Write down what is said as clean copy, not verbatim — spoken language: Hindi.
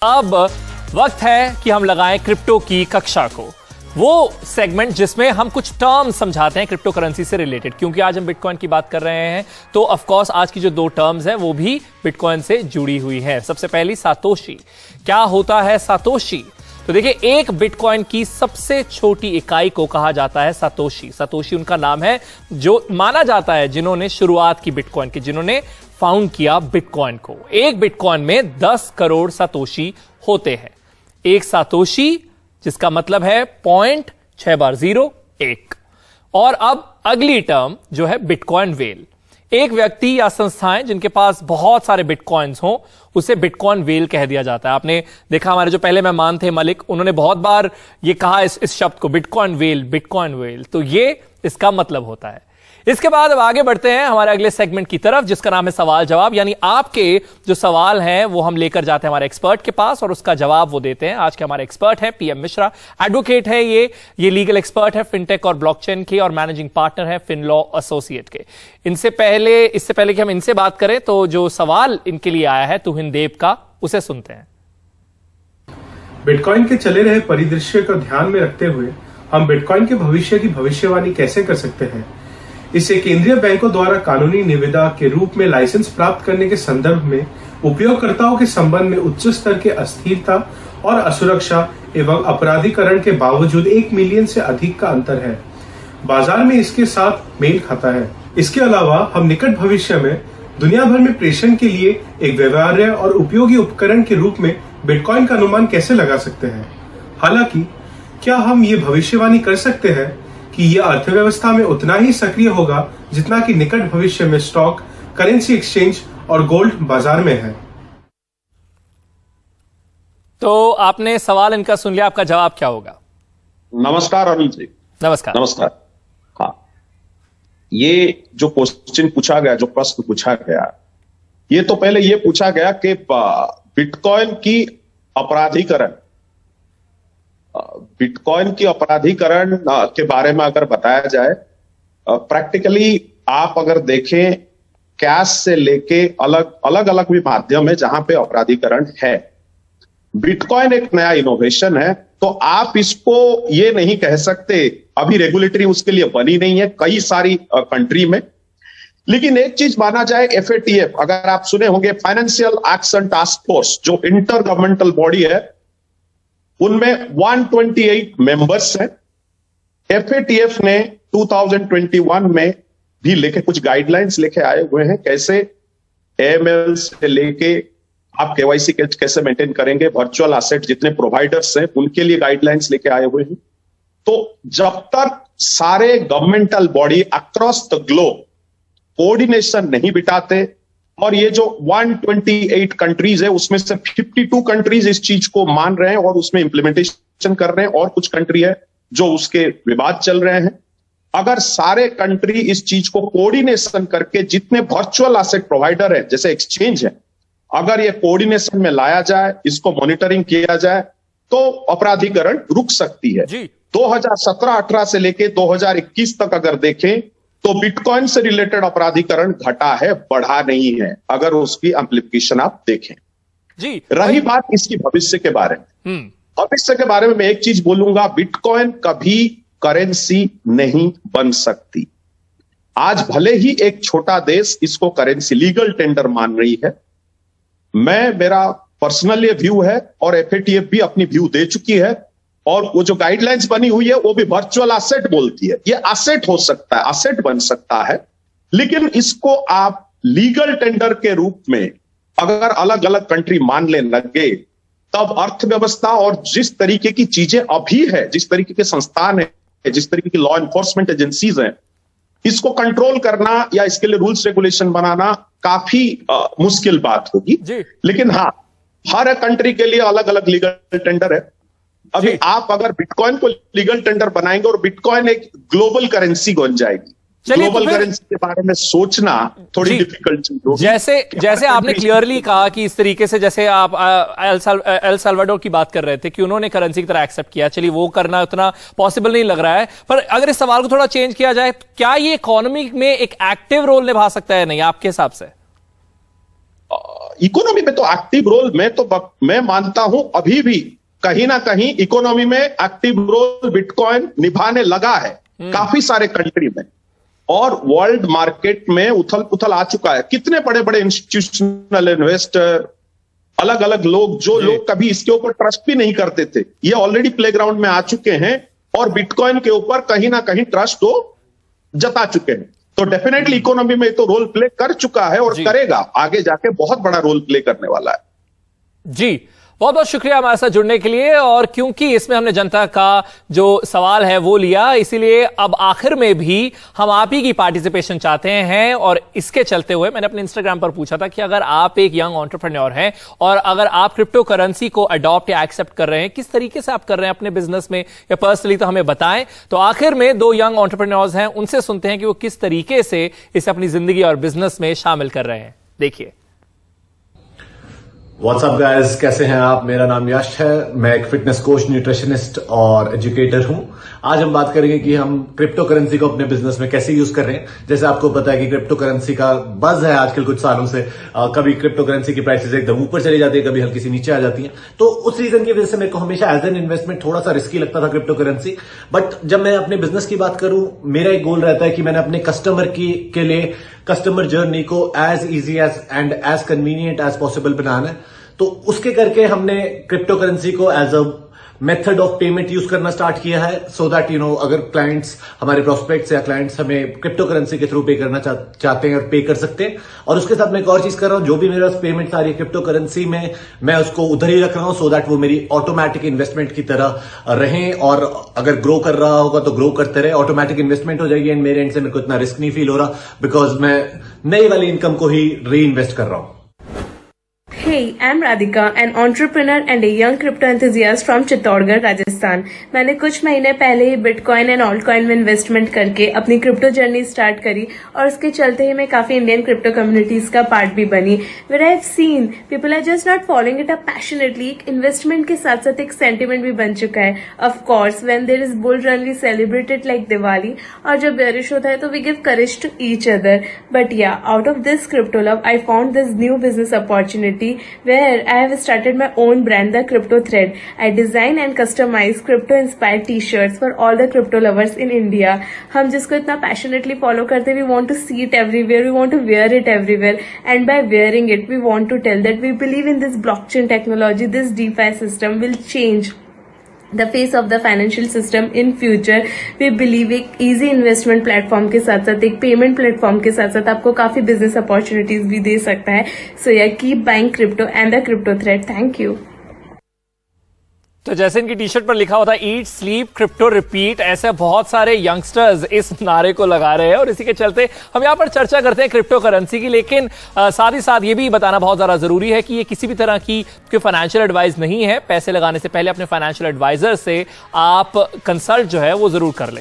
अब वक्त है कि हम लगाएं क्रिप्टो की कक्षा को, वो सेगमेंट जिसमें हम कुछ टर्म समझाते हैं क्रिप्टो करेंसी से रिलेटेड। क्योंकि आज हम बिटकॉइन की बात कर रहे हैं तो ऑफ कोर्स आज की जो दो टर्म्स हैं वो भी बिटकॉइन से जुड़ी हुई है। सबसे पहली सातोशी। क्या होता है सातोशी? तो देखिए, एक बिटकॉइन की सबसे छोटी इकाई को कहा जाता है सातोशी। सातोशी उनका नाम है जो माना जाता है जिन्होंने शुरुआत की बिटकॉइन की, जिन्होंने फाउंड किया बिटकॉइन को। एक बिटकॉइन में 10 करोड़ सातोशी होते हैं। एक सातोशी जिसका मतलब है 0.6 और अब अगली टर्म जो है बिटकॉइन वेल। एक व्यक्ति या संस्थाएं जिनके पास बहुत सारे बिटकॉइंस हों उसे बिटकॉइन वेल कह दिया जाता है। आपने देखा हमारे जो पहले मेहमान थे मलिक, उन्होंने बहुत बार ये कहा इस शब्द को, बिटकॉइन वेल, बिटकॉइन वेल। तो ये इसका मतलब होता है। इसके बाद अब आगे बढ़ते हैं हमारे अगले सेगमेंट की तरफ जिसका नाम है सवाल जवाब। यानी आपके जो सवाल हैं वो हम लेकर जाते हैं हमारे एक्सपर्ट के पास और उसका जवाब वो देते हैं। आज के हमारे एक्सपर्ट हैं पीएम मिश्रा, एडवोकेट है ये लीगल एक्सपर्ट है फिनटेक और ब्लॉकचेन के और मैनेजिंग पार्टनर है फिनलॉ एसोसिएट के। इससे पहले कि हम इनसे बात करें तो जो सवाल इनके लिए आया है तुहिन देव का, उसे सुनते हैं। बिटकॉइन के चले रहे परिदृश्य को ध्यान में रखते हुए हम बिटकॉइन के भविष्य की भविष्यवाणी कैसे कर सकते हैं? इसे केंद्रीय बैंकों द्वारा कानूनी निविदा के रूप में लाइसेंस प्राप्त करने के संदर्भ में उपयोगकर्ताओं के संबंध में उच्च स्तर के अस्थिरता और असुरक्षा एवं अपराधीकरण के बावजूद 1 मिलियन से अधिक का अंतर है। बाजार में इसके साथ मेल खाता है। इसके अलावा हम निकट भविष्य में दुनिया भर में प्रेषण के लिए एक व्यवहार्य और उपयोगी उपकरण के रूप में बिटकॉइन का अनुमान कैसे लगा सकते हैं? हालांकि क्या हम ये भविष्यवाणी कर सकते हैं कि यह अर्थव्यवस्था में उतना ही सक्रिय होगा जितना कि निकट भविष्य में स्टॉक, करेंसी एक्सचेंज और गोल्ड बाजार में है? तो आपने सवाल इनका सुन लिया, आपका जवाब क्या होगा? नमस्कार अरुण जी। नमस्कार। हाँ, ये जो क्वेश्चन पूछा गया, जो प्रश्न पूछा गया, ये तो पहले ये पूछा गया कि बिटकॉइन की अपराधीकरण के बारे में अगर बताया जाए, प्रैक्टिकली आप अगर देखें कैश से लेके अलग भी माध्यम है जहां पे अपराधीकरण है। बिटकॉइन एक नया इनोवेशन है, तो आप इसको ये नहीं कह सकते, अभी रेगुलेटरी उसके लिए बनी नहीं है कई सारी कंट्री में। लेकिन एक चीज माना जाए, FATF, अगर आप सुने होंगे, फाइनेंशियल एक्शन टास्क फोर्स, जो इंटर गवर्नमेंटल बॉडी है, उनमें 128 मेंबर्स हैं। FATF ने 2021 में भी लेके कुछ गाइडलाइंस लेके आए हुए हैं, कैसे AML से लेके आप KYC कैसे मेंटेन करेंगे, वर्चुअल एसेट जितने प्रोवाइडर्स हैं उनके लिए गाइडलाइंस लेके आए हुए हैं। तो जब तक सारे governmental body across the globe coordination नहीं बिठाते, और ये जो 128 कंट्रीज है उसमें से 52 कंट्रीज इस चीज को मान रहे हैं और उसमें इंप्लीमेंटेशन कर रहे हैं, और कुछ कंट्री है जो उसके विवाद चल रहे हैं। अगर सारे कंट्री इस चीज को कोऑर्डिनेशन करके, जितने वर्चुअल एसेट प्रोवाइडर है जैसे एक्सचेंज है, अगर ये कोऑर्डिनेशन में लाया जाए, इसको मॉनिटरिंग किया जाए, तो अपराधीकरण रुक सकती है। 2017-18 से लेके 2021 तक अगर देखें तो बिटकॉइन से रिलेटेड अपराधीकरण घटा है, बढ़ा नहीं है, अगर उसकी एम्प्लीफिकेशन आप देखें जी। रही बात इसकी भविष्य के बारे में, भविष्य के बारे में मैं एक चीज बोलूंगा, बिटकॉइन कभी करेंसी नहीं बन सकती। आज भले ही एक छोटा देश इसको करेंसी लीगल टेंडर मान रही है, मेरा पर्सनल ये व्यू है और FATF भी अपनी व्यू दे चुकी है, और वो जो गाइडलाइंस बनी हुई है वो भी वर्चुअल एसेट बोलती है। ये एसेट हो सकता है, एसेट बन सकता है, लेकिन इसको आप लीगल टेंडर के रूप में अगर अलग अलग कंट्री मान लेने लगे, तब अर्थव्यवस्था और जिस तरीके की चीजें अभी है, जिस तरीके के संस्थान है, जिस तरीके की लॉ एनफोर्समेंट एजेंसीज हैं, इसको कंट्रोल करना या इसके लिए रूल्स रेगुलेशन बनाना काफी मुश्किल बात होगी। लेकिन हाँ, हर कंट्री के लिए अलग अलग लीगल टेंडर है। अभी आप अगर बिटकॉइन को लीगल टेंडर बनाएंगे और बिटकॉइन एक ग्लोबल करेंसी बन जाएगी, ग्लोबल करेंसी के बारे में सोचना थोड़ी डिफिकल्ट चीज होगी। जैसे आपने क्लियरली कहा कि इस तरीके से, जैसे आप एल साल्वाडोर की बात कर रहे थे कि उन्होंने करेंसी की तरह एक्सेप्ट किया, चलिए वो करना उतना पॉसिबल नहीं लग रहा है, पर अगर इस सवाल को थोड़ा चेंज किया जाए, क्या ये इकोनॉमी में एक एक्टिव रोल निभा सकता है नहीं आपके हिसाब से? इकोनॉमी में तो एक्टिव रोल मैं मानता हूं अभी भी कहीं ना कहीं इकोनॉमी में एक्टिव रोल बिटकॉइन निभाने लगा है काफी सारे कंट्री में, और वर्ल्ड मार्केट में उथल पुथल आ चुका है। कितने बड़े बड़े इंस्टीट्यूशनल इन्वेस्टर, अलग अलग लोग, जो लोग कभी इसके ऊपर ट्रस्ट भी नहीं करते थे, ये ऑलरेडी प्लेग्राउंड में आ चुके हैं और बिटकॉइन के ऊपर कहीं ना कहीं ट्रस्ट वो जता चुके हैं। तो डेफिनेटली इकोनॉमी में तो रोल प्ले कर चुका है और करेगा, आगे जाके बहुत बड़ा रोल प्ले करने वाला है। जी, बहुत बहुत शुक्रिया हमारे साथ जुड़ने के लिए। और क्योंकि इसमें हमने जनता का जो सवाल है वो लिया, इसीलिए अब आखिर में भी हम आप ही की पार्टिसिपेशन चाहते हैं। और इसके चलते हुए मैंने अपने इंस्टाग्राम पर पूछा था कि अगर आप एक यंग एंटरप्रेन्योर हैं और अगर आप क्रिप्टो करेंसी को अडॉप्ट या एक्सेप्ट कर रहे हैं, किस तरीके से आप कर रहे हैं अपने बिजनेस में या पर्सनली, तो हमें बताएं। तो आखिर में 2 यंग एंटरप्रेन्योर्स हैं, उनसे सुनते हैं कि वो किस तरीके से इसे अपनी जिंदगी और बिजनेस में शामिल कर रहे हैं। देखिए। व्हाट्सअप गाइस, कैसे हैं आप? मेरा नाम यश है, मैं एक फिटनेस कोच, न्यूट्रिशनिस्ट और एजुकेटर हूं। आज हम बात करेंगे कि हम क्रिप्टो करेंसी को अपने बिजनेस में कैसे यूज कर रहे हैं। जैसे आपको पता है कि क्रिप्टो करेंसी का बज है आजकल कुछ सालों से। कभी क्रिप्टो करेंसी की प्राइसेस एकदम ऊपर चली जाती है, कभी हल्की सी नीचे आ जाती है। तो उस रीजन की वजह से मेरे को हमेशा एज एन इन्वेस्टमेंट थोड़ा सा रिस्की लगता था क्रिप्टो करेंसी। बट जब मैं अपने बिजनेस की बात करूं, मेरा एक गोल रहता है कि मैंने अपने कस्टमर के लिए कस्टमर जर्नी को as easy as and as convenient as possible बनाना है। तो उसके करके हमने क्रिप्टो करेंसी को as a method of payment use करना स्टार्ट किया है, सो दैट अगर क्लाइंट्स, हमारे प्रोस्पेक्ट्स या क्लाइंट्स हमें क्रिप्टो करेंसी के थ्रू पे करना चाहते हैं और पे कर सकते हैं। और उसके साथ मैं एक और चीज कर रहा हूं, जो भी मेरे पास पेमेंट आ रही है क्रिप्टो करेंसी में, मैं उसको उधर ही रख रहा हूं, सो दैट वो मेरी ऑटोमेटिक इन्वेस्टमेंट की तरह रहे। और अगर ग्रो कर रहा होगा तो ग्रो करते रहे, ऑटोमेटिक इन्वेस्टमेंट हो जाएगी। एंड मेरे एंड से मेरे को इतना रिस्क नहीं फील हो रहा, बिकॉज मैं नई वाली इनकम को ही री इन्वेस्ट कर रहा हूं। Hey, I'm Radhika, an entrepreneur and a young crypto enthusiast from Chittorgarh, Rajasthan. मैंने कुछ महीने पहले ही बिटकॉइन एंड ऑल्टकॉइन में इन्वेस्टमेंट करके अपनी क्रिप्टो जर्नी स्टार्ट करी और उसके चलते ही मैं काफी इंडियन क्रिप्टो कम्युनिटीज का पार्ट भी बनी। Where I have seen people are just not following it up passionately. एक इन्वेस्टमेंट के साथ साथ एक सेंटिमेंट भी बन चुका है। Of course when there is bull run we celebrate it like Diwali, और जब बेरिश होता है तो we give courage to each other. But ya, out of this crypto love I found this new business opportunity where I have started my own brand, The Crypto Thread. I design and customize crypto-inspired T-shirts for all the crypto lovers in India. हम जिसको इतना passionately follow करते हैं, we want to see it everywhere, we want to wear it everywhere, and by wearing it, we want to tell that we believe in this blockchain technology, this DeFi system will change the face of the financial system in future. We believe एक easy investment platform के साथ साथ एक payment platform के साथ साथ आपको काफी business opportunities भी दे सकता है। So yeah, keep buying crypto and the Crypto Thread. Thank you. तो जैसे इनकी टी शर्ट पर लिखा होता है ईट स्लीप क्रिप्टो रिपीट, ऐसे बहुत सारे यंगस्टर्स इस नारे को लगा रहे हैं और इसी के चलते हम यहाँ पर चर्चा करते हैं क्रिप्टो करेंसी की। लेकिन साथ ही साथ ये भी बताना बहुत ज्यादा जरूरी है कि ये किसी भी तरह की कोई फाइनेंशियल एडवाइस नहीं है। पैसे लगाने से पहले अपने फाइनेंशियल एडवाइजर से आप कंसल्ट जो है वो जरूर कर लें।